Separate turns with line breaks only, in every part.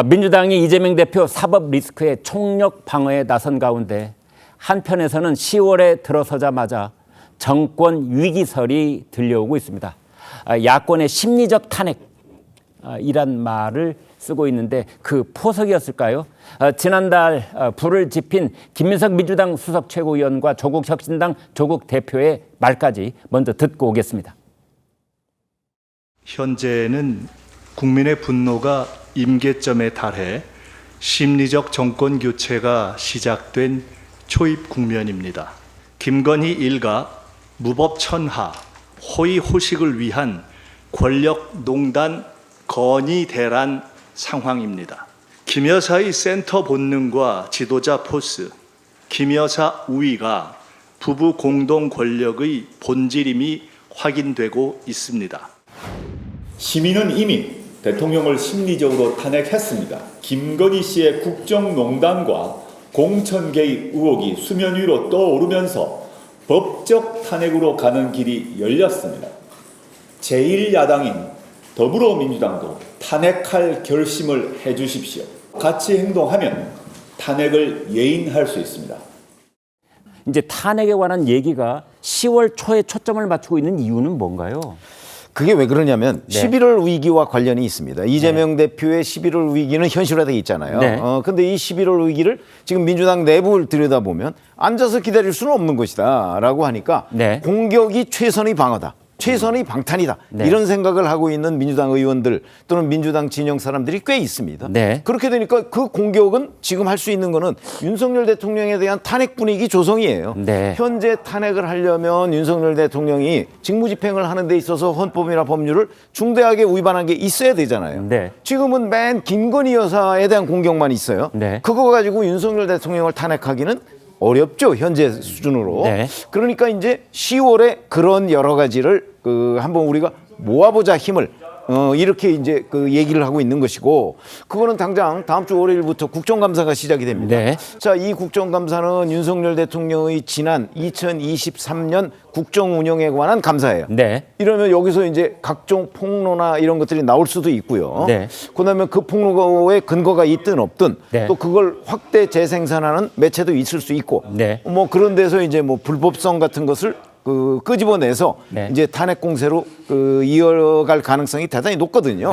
민주당이 이재명 대표 사법 리스크의 총력 방어에 나선 가운데 한편에서는 10월에 들어서자마자 정권 위기설이 들려오고 있습니다. 야권의 심리적 탄핵이란 말을 쓰고 있는데 그 포석이었을까요? 지난달 불을 지핀 김민석 민주당 수석 최고위원과 조국 혁신당 조국 대표의 말까지 먼저 듣고 오겠습니다.
현재는 국민의 분노가 임계점에 달해 심리적 정권 교체가 시작된 초입 국면입니다. 김건희 일가 무법천하, 호의호식을 위한 권력농단 건의대란 상황입니다. 김 여사의 센터 본능과 지도자 포스, 김 여사 우위가 부부 공동 권력의 본질임이 확인되고 있습니다.
시민은 이미 대통령을 심리적으로 탄핵했습니다. 김건희 씨의 국정농단과 공천 개입 의혹이 수면 위로 떠오르면서 법적 탄핵으로 가는 길이 열렸습니다. 제1야당인 더불어민주당도 탄핵할 결심을 해주십시오. 같이 행동하면 탄핵을 예인할 수 있습니다.
이제 탄핵에 관한 얘기가 10월 초에 초점을 맞추고 있는 이유는 뭔가요?
그게 왜 그러냐면 11월 위기와 관련이 있습니다. 이재명 대표의 11월 위기는 현실화되어 있잖아요. 근데 이 11월 위기를 지금 민주당 내부를 들여다보면 앉아서 기다릴 수는 없는 것이다 라고 하니까 공격이 최선의 방어다. 최선의 방탄이다. 이런 생각을 하고 있는 민주당 의원들 또는 민주당 진영 사람들이 꽤 있습니다. 그렇게 되니까 그 공격은 지금 할 수 있는 거는 윤석열 대통령에 대한 탄핵 분위기 조성이에요. 현재 탄핵을 하려면 윤석열 대통령이 직무집행을 하는 데 있어서 헌법이나 법률을 중대하게 위반한 게 있어야 되잖아요. 지금은 맨 김건희 여사에 대한 공격만 있어요. 그거 가지고 윤석열 대통령을 탄핵하기는 어렵죠, 현재 수준으로. 그러니까 이제 10월에 그런 여러 가지를 한번 우리가 모아보자 힘을 이렇게 이제 얘기를 하고 있는 것이고, 그거는 당장 다음 주 월요일부터 국정감사가 시작이 됩니다. 자, 이 국정감사는 윤석열 대통령의 지난 2023년 국정 운영에 관한 감사예요. 이러면 여기서 이제 각종 폭로나 이런 것들이 나올 수도 있고요. 그다음에 그 폭로에 근거가 있든 없든 또 그걸 확대 재생산하는 매체도 있을 수 있고, 뭐 그런 데서 이제 뭐 불법성 같은 것을 끄집어내서 이제 탄핵 공세로 이어갈 가능성이 대단히 높거든요.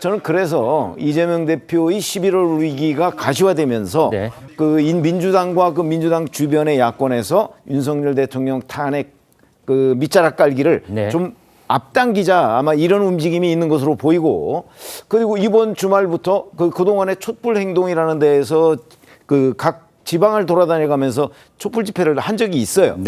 저는 그래서 이재명 대표의 11월 위기가 가시화되면서 민주당과 그 민주당 주변의 야권에서 윤석열 대통령 탄핵 밑자락 깔기를 좀 앞당기자, 아마 이런 움직임이 있는 것으로 보이고, 그리고 이번 주말부터 그동안의 촛불 행동이라는 데에서 각 지방을 돌아다녀가면서 촛불 집회를 한 적이 있어요.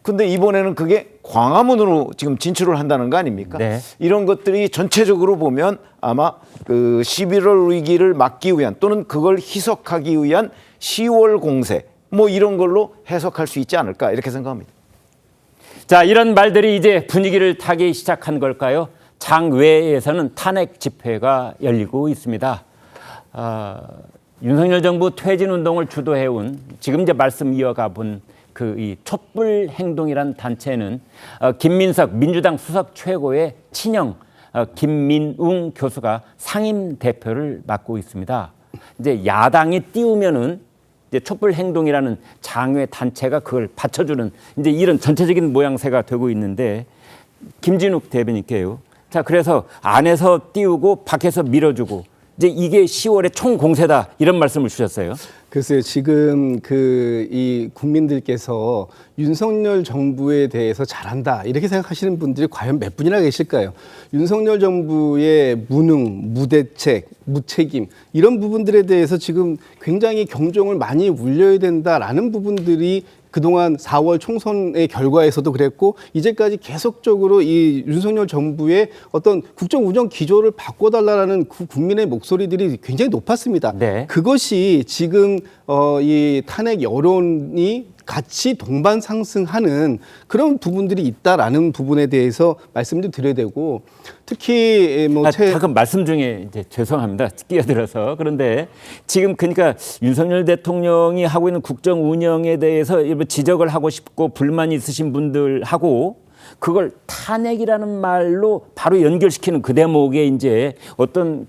근데 이번에는 그게 광화문으로 지금 진출을 한다는 거 아닙니까? 이런 것들이 전체적으로 보면 아마 11월 위기를 막기 위한 또는 그걸 희석하기 위한 10월 공세 뭐 이런 걸로 해석할 수 있지 않을까 이렇게 생각합니다.
자, 이런 말들이 이제 분위기를 타기 시작한 걸까요? 장외에서는 탄핵 집회가 열리고 있습니다. 윤석열 정부 퇴진 운동을 주도해온 지금 이제 말씀 이어가 본 이 촛불 행동이란 단체는 김민석 민주당 수석 최고의 친형 김민웅 교수가 상임 대표를 맡고 있습니다. 이제 야당이 띄우면은 이제 촛불 행동이라는 장외 단체가 그걸 받쳐주는 이제 이런 전체적인 모양새가 되고 있는데, 김진욱 대변인께요. 자, 그래서 안에서 띄우고 밖에서 밀어주고 이제 이게 10월의 총공세다 이런 말씀을 주셨어요.
글쎄요, 지금 이 국민들께서 윤석열 정부에 대해서 잘한다 이렇게 생각하시는 분들이 과연 몇 분이나 계실까요? 윤석열 정부의 무능, 무대책, 무책임 이런 부분들에 대해서 지금 굉장히 경종을 많이 울려야 된다라는 부분들이 그동안 4월 총선의 결과에서도 그랬고, 이제까지 계속적으로 이 윤석열 정부의 어떤 국정 운영 기조를 바꿔달라는 국민의 목소리들이 굉장히 높았습니다. 그것이 지금 이 탄핵 여론이 같이 동반 상승하는 그런 부분들이 있다라는 부분에 대해서 말씀 좀 드려야 되고, 특히
잠깐 말씀 중에 이제 죄송합니다. 끼어들어서. 그런데 지금 그러니까 윤석열 대통령이 하고 있는 국정 운영에 대해서 지적을 하고 싶고 불만이 있으신 분들하고 그걸 탄핵이라는 말로 바로 연결시키는 그 대목에 이제 어떤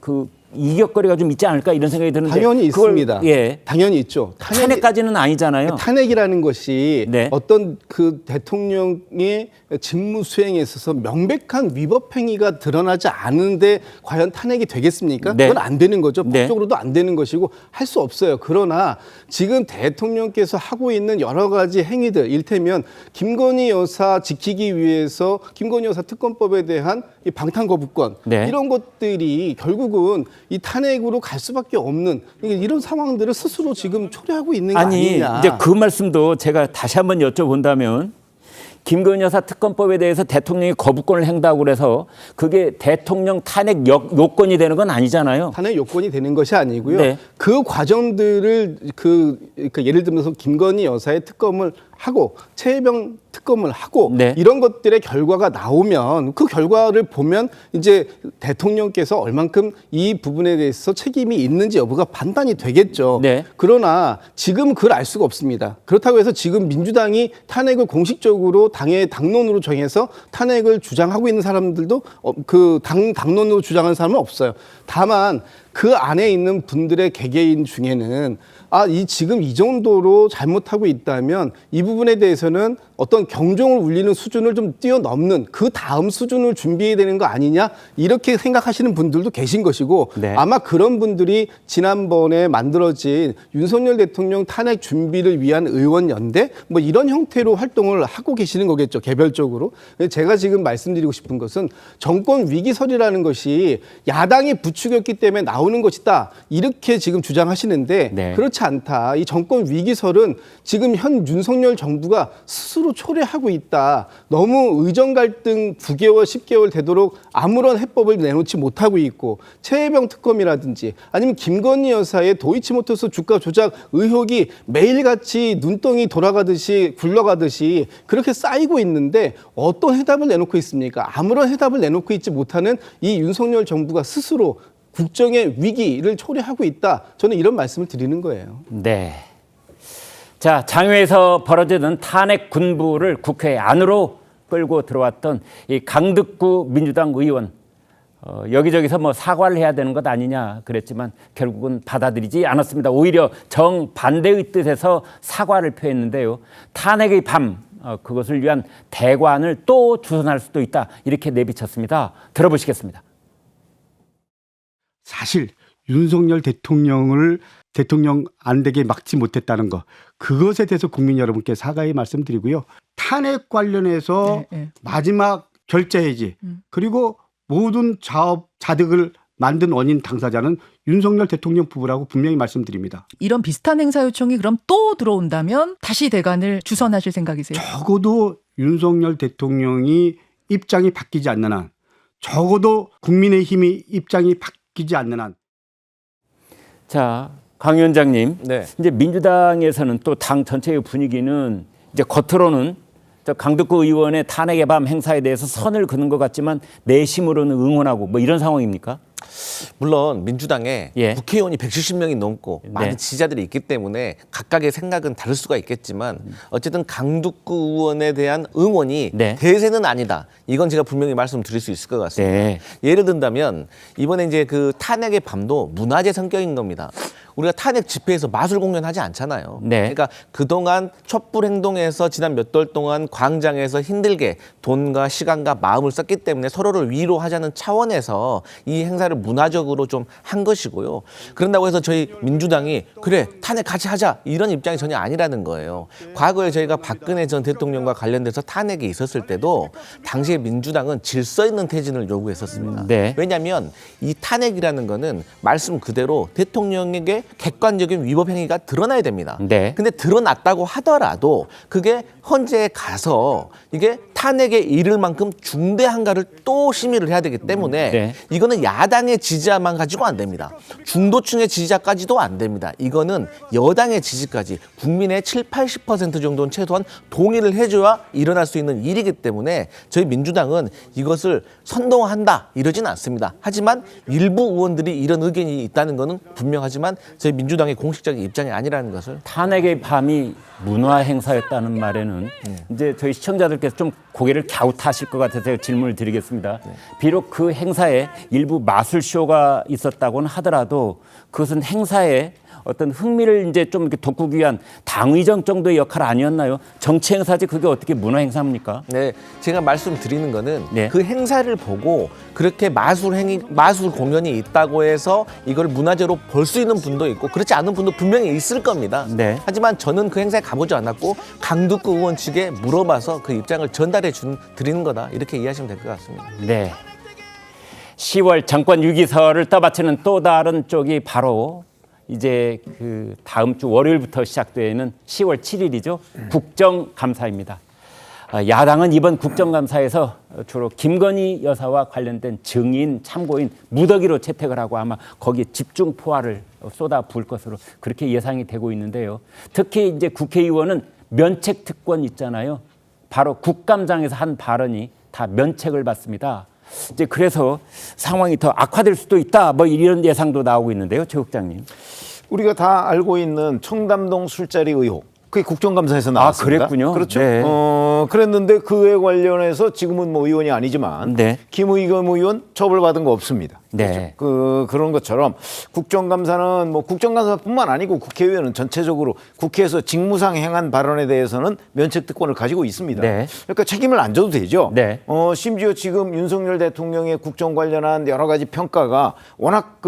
이격거리가 좀 있지 않을까 이런 생각이 드는데
당연히
그걸,
있습니다.
예.
당연히 있죠.
탄핵까지는 아니잖아요.
탄핵이라는 것이
네.
어떤 그 대통령의 직무 수행에 있어서 명백한 위법 행위가 드러나지 않은데 과연 탄핵이 되겠습니까?
네.
그건 안 되는 거죠.
네.
법적으로도 안 되는 것이고 할 수 없어요. 그러나 지금 대통령께서 하고 있는 여러 가지 행위들, 일테면 김건희 여사 지키기 위해서 김건희 여사 특검법에 대한 이 방탄거부권
네.
이런 것들이 결국은 이 탄핵으로 갈 수밖에 없는 이런 상황들을 스스로 지금 초래하고 있는 거
아니
아니냐.
이제 그 말씀도 제가 다시 한번 여쭤본다면 김건희 여사 특검법에 대해서 대통령이 거부권을 행다고 그래서 그게 대통령 탄핵 요건이 되는 건 아니잖아요.
탄핵 요건이 되는 것이 아니고요.
네.
그 과정들을 예를 들면서 김건희 여사의 특검을 하고 최혜병 특검을 하고
네.
이런 것들의 결과가 나오면 그 결과를 보면 이제 대통령께서 얼만큼 이 부분에 대해서 책임이 있는지 여부가 판단이 되겠죠.
네.
그러나 지금 그걸 알 수가 없습니다. 그렇다고 해서 지금 민주당이 탄핵을 공식적으로 당의 당론으로 정해서 탄핵을 주장하고 있는 사람들도 그 당론으로 주장하는 사람은 없어요. 다만 그 안에 있는 분들의 개개인 중에는 지금 이 정도로 잘못하고 있다면 이 부분에 대해서는 어떤 경종을 울리는 수준을 좀 뛰어넘는 그 다음 수준을 준비해야 되는 거 아니냐 이렇게 생각하시는 분들도 계신 것이고
네.
아마 그런 분들이 지난번에 만들어진 윤석열 대통령 탄핵 준비를 위한 의원연대 뭐 이런 형태로 활동을 하고 계시는 거겠죠. 개별적으로. 제가 지금 말씀드리고 싶은 것은 정권 위기설이라는 것이 야당이 부추겼기 때문에 나오는 것이다. 이렇게 지금 주장하시는데
네.
그렇지 않다. 이 정권 위기설은 지금 현 윤석열 정부가 스스로 초래하고 있다. 너무 의정 갈등 9개월, 10개월 되도록 아무런 해법을 내놓지 못하고 있고 최혜병 특검이라든지 아니면 김건희 여사의 도이치모터스 주가 조작 의혹이 매일같이 눈덩이 돌아가듯이 굴러가듯이 그렇게 쌓이고 있는데 어떤 해답을 내놓고 있습니까? 아무런 해답을 내놓고 있지 못하는 이 윤석열 정부가 스스로 국정의 위기를 초래하고 있다. 저는 이런 말씀을 드리는 거예요.
네. 자, 장외에서 벌어지던 탄핵 군부를 국회 안으로 끌고 들어왔던 이 강득구 민주당 의원 여기저기서 뭐 사과를 해야 되는 것 아니냐 그랬지만 결국은 받아들이지 않았습니다. 오히려 정반대의 뜻에서 사과를 표했는데요. 탄핵의 밤 그것을 위한 대관을 또 주선할 수도 있다 이렇게 내비쳤습니다. 들어보시겠습니다.
사실 윤석열 대통령을 대통령 안 되게 막지 못했다는 것 그것에 대해서 국민 여러분께 사과의 말씀드리고요. 탄핵 관련해서 마지막 결재해지 그리고 모든 자득을 만든 원인 당사자는 윤석열 대통령 부부라고 분명히 말씀드립니다.
이런 비슷한 행사 요청이 그럼 또 들어온다면 다시 대관을 주선하실 생각이세요?
적어도 윤석열 대통령이 입장이 바뀌지 않는 한 적어도 국민의힘이 입장이 바뀌지 않는 한
자, 강 위원장님.
네.
이제 민주당에서는 또 당 전체의 분위기는 이제 겉으로는 저 강득구 의원의 탄핵의 밤 행사에 대해서 선을 그는 것 같지만 내심으로는 응원하고 뭐 이런 상황입니까?
물론 민주당에
예.
국회의원이 170명이 넘고
네.
많은 지지자들이 있기 때문에 각각의 생각은 다를 수가 있겠지만 어쨌든 강득구 의원에 대한 응원이
네.
대세는 아니다. 이건 제가 분명히 말씀드릴 수 있을 것 같습니다.
네.
예를 든다면 이번에 이제 그 탄핵의 밤도 문화재 성격인 겁니다. 우리가 탄핵 집회에서 마술 공연하지 않잖아요.
네.
그러니까 그동안 촛불 행동에서 지난 몇 달 동안 광장에서 힘들게 돈과 시간과 마음을 썼기 때문에 서로를 위로하자는 차원에서 이 행사를 문화적으로 좀 한 것이고요. 그런다고 해서 저희 민주당이 그래 탄핵 같이 하자 이런 입장이 전혀 아니라는 거예요. 과거에 저희가 박근혜 전 대통령과 관련돼서 탄핵이 있었을 때도 당시에 민주당은 질서 있는 퇴진을 요구했었습니다.
네.
왜냐하면 이 탄핵이라는 거는 말씀 그대로 대통령에게 객관적인 위법 행위가 드러나야 됩니다.
네.
근데 드러났다고 하더라도 그게 헌재에 가서 이게 탄핵에 이를 만큼 중대한가를 또 심의를 해야 되기 때문에
네.
이거는 야당의 지지자만 가지고 안 됩니다. 중도층의 지지자까지도 안 됩니다. 이거는 여당의 지지까지 국민의 7, 80% 정도는 최소한 동의를 해줘야 일어날 수 있는 일이기 때문에 저희 민주당은 이것을 선동한다 이러진 않습니다. 하지만 일부 의원들이 이런 의견이 있다는 것은 분명하지만 저희 민주당의 공식적인 입장이 아니라는 것을
탄핵의 밤이 문화 행사였다는 말에는 있습니다만은 이제 저희 시청자들께서 좀 고개를 갸웃하실 것 같아서 질문을 드리겠습니다. 비록 그 행사에 일부 마술쇼가 있었다고는 하더라도 그것은 행사에 어떤 흥미를 이제 좀 이렇게 돋구기 위한 당위정 정도의 역할 아니었나요? 정치 행사지 그게 어떻게 문화 행사입니까?
네, 제가 말씀드리는 거는
네.
그 행사를 보고 그렇게 마술 공연이 있다고 해서 이걸 문화재로 볼 수 있는 분도 있고 그렇지 않은 분도 분명히 있을 겁니다.
네.
하지만 저는 그 행사에 가보지 않았고 강두구 의원 측에 물어봐서 그 입장을 전달해 드리는 거다 이렇게 이해하시면 될 것 같습니다.
네. 10월 정권 위기설을 떠받치는 또 다른 쪽이 바로 이제 그 다음 주 월요일부터 시작되는 10월 7일이죠. 국정감사입니다. 야당은 이번 국정감사에서 주로 김건희 여사와 관련된 증인, 참고인 무더기로 채택을 하고 아마 거기에 집중 포화를 쏟아 부을 것으로 그렇게 예상이 되고 있는데요. 특히 이제 국회의원은 면책 특권 있잖아요. 바로 국감장에서 한 발언이 다 면책을 받습니다. 이제 그래서 상황이 더 악화될 수도 있다. 뭐 이런 예상도 나오고 있는데요, 최 국장님.
우리가 다 알고 있는 청담동 술자리 의혹. 그게 국정감사에서 나왔습니다.
아, 그랬군요.
그렇죠.
네.
그랬는데 그에 관련해서 지금은 뭐 의원이 아니지만
네.
김의겸 의원 처벌받은 거 없습니다.
네.
그런 것처럼 국정감사는 뭐 국정감사뿐만 아니고 국회의원은 전체적으로 국회에서 직무상 행한 발언에 대해서는 면책특권을 가지고 있습니다.
네.
그러니까 책임을 안 져도 되죠.
네.
심지어 지금 윤석열 대통령의 국정 관련한 여러 가지 평가가 워낙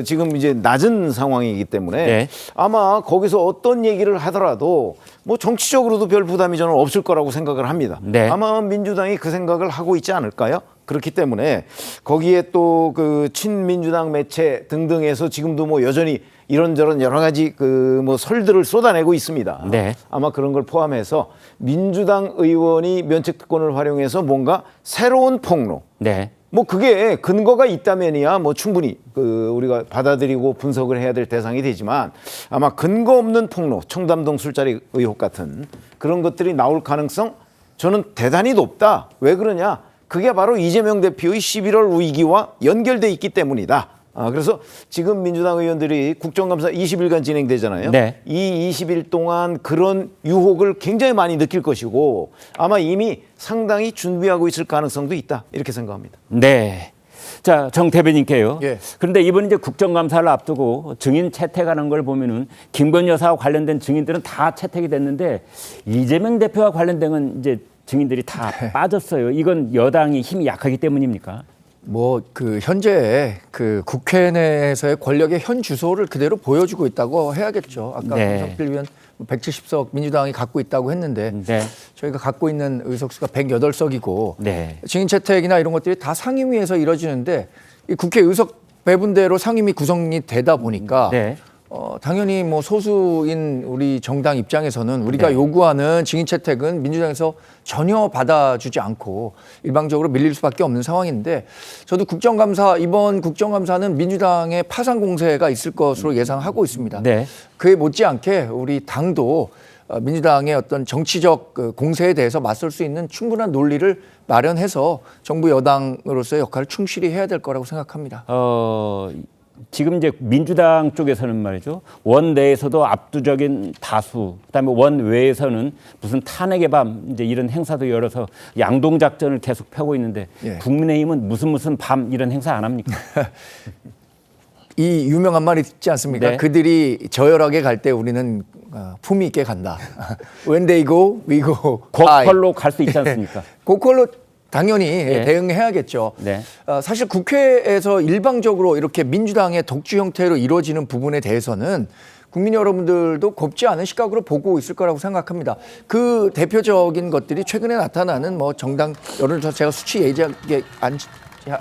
지금 이제 낮은 상황이기 때문에
네.
아마 거기서 어떤 얘기를 하더라도 뭐 정치적으로도 별 부담이 저는 없을 거라고 생각을 합니다.
네.
아마 민주당이 그 생각을 하고 있지 않을까요? 그렇기 때문에 거기에 또 그 친민주당 매체 등등에서 지금도 뭐 여전히 이런저런 여러 가지 그 뭐 설들을 쏟아내고 있습니다.
네.
아마 그런 걸 포함해서 민주당 의원이 면책특권을 활용해서 뭔가 새로운 폭로,
네.
뭐 그게 근거가 있다면이야 뭐 충분히 우리가 받아들이고 분석을 해야 될 대상이 되지만 아마 근거 없는 폭로, 청담동 술자리 의혹 같은 그런 것들이 나올 가능성 저는 대단히 높다. 왜 그러냐? 그게 바로 이재명 대표의 11월 위기와 연결돼 있기 때문이다. 그래서 지금 민주당 의원들이 국정감사 20일간 진행되잖아요.
네.
이 20일 동안 그런 유혹을 굉장히 많이 느낄 것이고 아마 이미 상당히 준비하고 있을 가능성도 있다. 이렇게 생각합니다.
네. 자, 정 대변인께요.
예.
그런데 이번 이제 국정감사를 앞두고 증인 채택하는 걸 보면은 김건희 여사와 관련된 증인들은 다 채택이 됐는데 이재명 대표와 관련된 건 이제 증인들이 다 빠졌어요. 이건 여당이 힘이 약하기 때문입니까?
뭐 그 현재 그 국회 내에서의 권력의 현 주소를 그대로 보여주고 있다고 해야겠죠. 아까
네.
김성필 위원 170석 민주당이 갖고 있다고 했는데
네.
저희가 갖고 있는 의석수가 108석이고
네.
증인 채택이나 이런 것들이 다 상임위에서 이루어지는데 이 국회 의석 배분대로 상임위 구성이 되다 보니까
네.
당연히 뭐 소수인 우리 정당 입장에서는 우리가
네.
요구하는 증인 채택은 민주당에서 전혀 받아주지 않고 일방적으로 밀릴 수밖에 없는 상황인데 저도 이번 국정감사는 민주당의 파상 공세가 있을 것으로 예상하고 있습니다.
네.
그에 못지않게 우리 당도 민주당의 어떤 정치적 그 공세에 대해서 맞설 수 있는 충분한 논리를 마련해서 정부 여당으로서의 역할을 충실히 해야 될 거라고 생각합니다.
지금 이제 민주당 쪽에서는 말이죠. 원 내에서도 압도적인 다수, 그다음에 원 외에서는 무슨 탄핵의 밤 이제 이런 행사도 열어서 양동 작전을 계속 펴고 있는데
예.
국민의힘은 무슨 밤 이런 행사 안 합니까?
이 유명한 말이 있지 않습니까?
네.
그들이 저열하게 갈 때 우리는 품위 있게 간다. When they go, we go.
고퀄로 갈 수 있지 않습니까?
고퀄로 당연히
네.
대응해야겠죠.
네.
사실 국회에서 일방적으로 이렇게 민주당의 독주 형태로 이루어지는 부분에 대해서는 국민 여러분들도 곱지 않은 시각으로 보고 있을 거라고 생각합니다. 그 대표적인 것들이 최근에 나타나는 뭐 정당 여론조사 제가 수치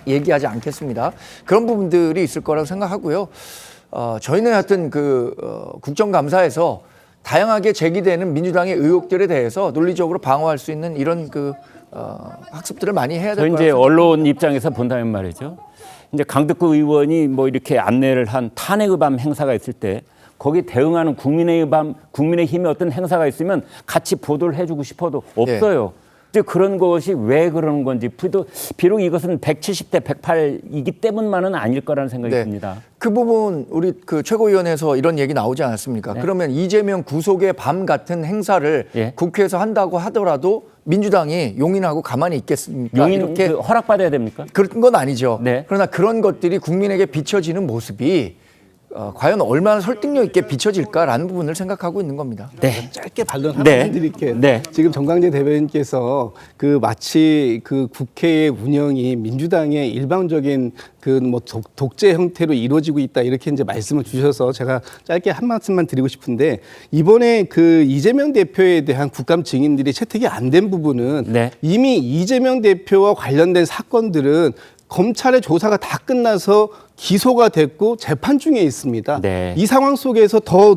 얘기하지 않겠습니다. 그런 부분들이 있을 거라고 생각하고요. 저희는 하여튼 국정감사에서 다양하게 제기되는 민주당의 의혹들에 대해서 논리적으로 방어할 수 있는 이런 학습들을 많이 해야 될
저
거라고
이제
생각합니다.
언론 입장에서 본다면 말이죠. 이제 강덕구 의원이 뭐 이렇게 안내를 한 탄핵의 밤 행사가 있을 때 거기 대응하는 국민의힘의 어떤 행사가 있으면 같이 보도를 해주고 싶어도 없어요. 이제 그런 것이 왜 그러는 건지 비록 이것은 170대 108이기 때문만은 아닐 거라는 생각이 듭니다.
그 부분 우리 그 최고위원회에서 이런 얘기 나오지 않았습니까? 그러면 이재명 구속의 밤 같은 행사를 국회에서 한다고 하더라도 민주당이 용인하고 가만히 있겠습니까?
용인
이렇게
허락받아야 됩니까?
그런 건 아니죠.
네.
그러나 그런 것들이 국민에게 비춰지는 모습이 과연 얼마나 설득력 있게 비춰질까라는 부분을 생각하고 있는 겁니다.
네.
짧게 반론 하나만 드릴게요.
네.
지금 정강재 대변인께서 그 마치 그 국회의 운영이 민주당의 일방적인 그 뭐 독재 형태로 이루어지고 있다 이렇게 이제 말씀을 주셔서 제가 짧게 한 말씀만 드리고 싶은데 이번에 그 이재명 대표에 대한 국감 증인들이 채택이 안 된 부분은 이미 이재명 대표와 관련된 사건들은 검찰의 조사가 다 끝나서 기소가 됐고 재판 중에 있습니다. 이 상황 속에서 더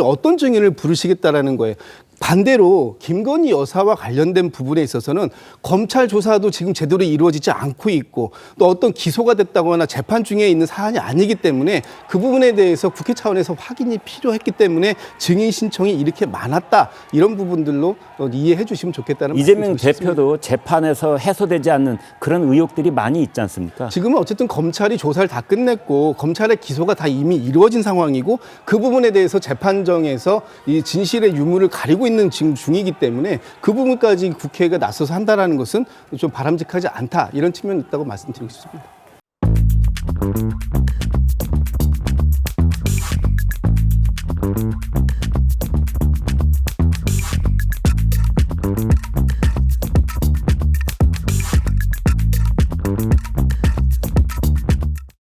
어떤 증인을 부르시겠다라는 거예요. 반대로 김건희 여사와 관련된 부분에 있어서는 검찰 조사도 지금 제대로 이루어지지 않고 있고 또 어떤 기소가 됐다거나 재판 중에 있는 사안이 아니기 때문에 그 부분에 대해서 국회 차원에서 확인이 필요했기 때문에 증인 신청이 이렇게 많았다. 이런 부분들로 이해해 주시면 좋겠다는
이재명 대표도 재판에서 해소되지 않는 그런 의혹들이 많이 있지 않습니까?
지금은 어쨌든 검찰이 조사를 다 끝냈고 검찰의 기소가 다 이미 이루어진 상황이고 그 부분에 대해서 재판정에서 이 진실의 유무를 가리고 있는 지금 중이기 때문에 그 부분까지 국회가 나서서 한다라는 것은 좀 바람직하지 않다 이런 측면이 있다고 말씀드리고 싶습니다.